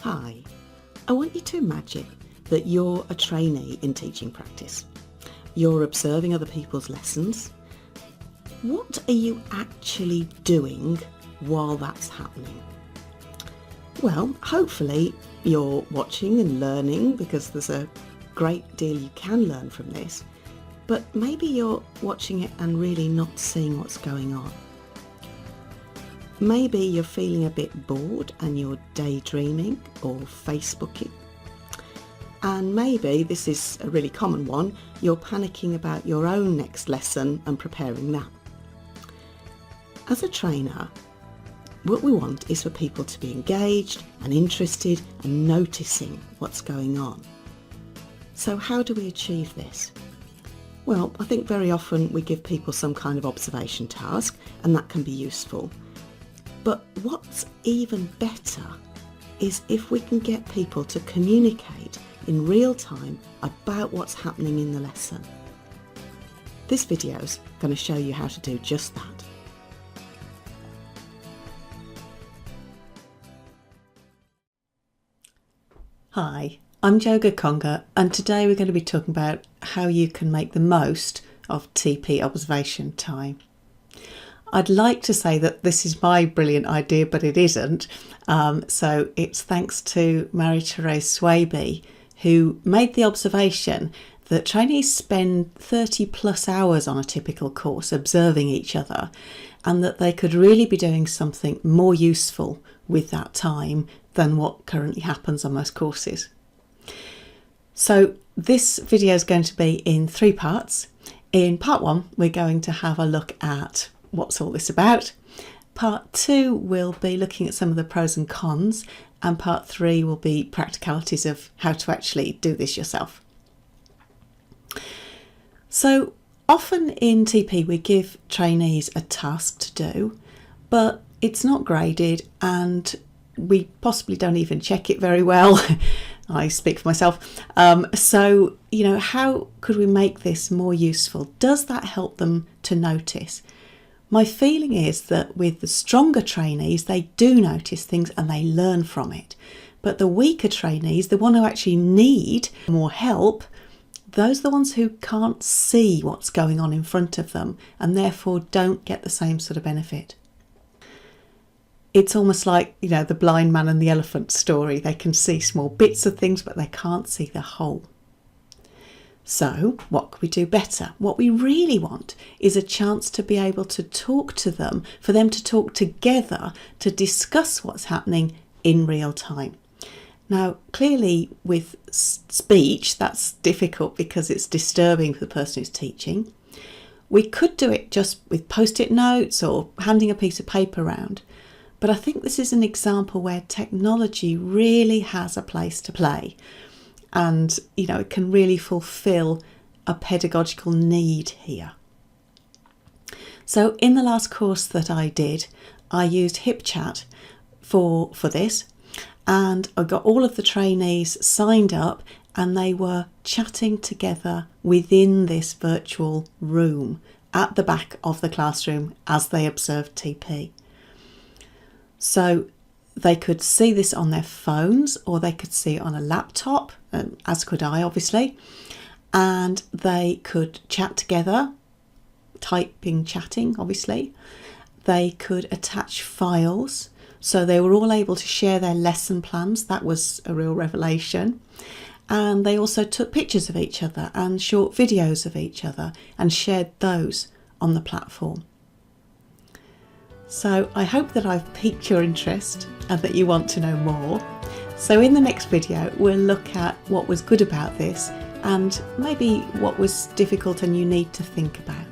Hi, I want you to imagine that you're a trainee in teaching practice. You're observing other people's lessons. What are you actually doing while that's happening? Well, hopefully you're watching and learning because there's a great deal you can learn from this, but maybe you're watching it and really not seeing what's going on. Maybe you're feeling a bit bored and you're daydreaming or Facebooking. And maybe, this is a really common one, you're panicking about your own next lesson and preparing that. As a trainer, what we want is for people to be engaged and interested and noticing what's going on. So how do we achieve this? Well, I think very often we give people some kind of observation task, and that can be useful. But what's even better is if we can get people to communicate in real time about what's happening in the lesson. This video's going to show you how to do just that. Hi, I'm Jo Gakonga, and today we're going to be talking about how you can make the most of TP observation time. I'd like to say that this is my brilliant idea, but it isn't. So it's thanks to Marie-Thérèse Swaby, who made the observation that trainees spend 30 plus hours on a typical course observing each other, and that they could really be doing something more useful with that time than what currently happens on most courses. So this video is going to be in 3 parts. In part 1, we're going to have a look at what's all this about. Part 2 will be looking at some of the pros and cons, and part 3 will be practicalities of how to actually do this yourself. So often in TP we give trainees a task to do, but it's not graded and we possibly don't even check it very well. I speak for myself. So, how could we make this more useful? Does that help them to notice? My feeling is that with the stronger trainees, they do notice things and they learn from it. But the weaker trainees, the one who actually need more help, those are the ones who can't see what's going on in front of them and therefore don't get the same sort of benefit. It's almost like, the blind man and the elephant story. They can see small bits of things, but they can't see the whole. So what could we do better? What we really want is a chance to be able to talk to them, for them to talk together, to discuss what's happening in real time. Now, clearly with speech, that's difficult because it's disturbing for the person who's teaching. We could do it just with post-it notes or handing a piece of paper around. But I think this is an example where technology really has a place to play. And, it can really fulfill a pedagogical need here. So in the last course that I did, I used HipChat for this. And I got all of the trainees signed up and they were chatting together within this virtual room at the back of the classroom as they observed TP. So they could see this on their phones or they could see it on a laptop, as could I obviously, and they could chat together, chatting obviously. They could attach files, so they were all able to share their lesson plans. That was a real revelation. And they also took pictures of each other and short videos of each other and shared those on the platform. So I hope that I've piqued your interest and that you want to know more. So in the next video, we'll look at what was good about this and maybe what was difficult and you need to think about.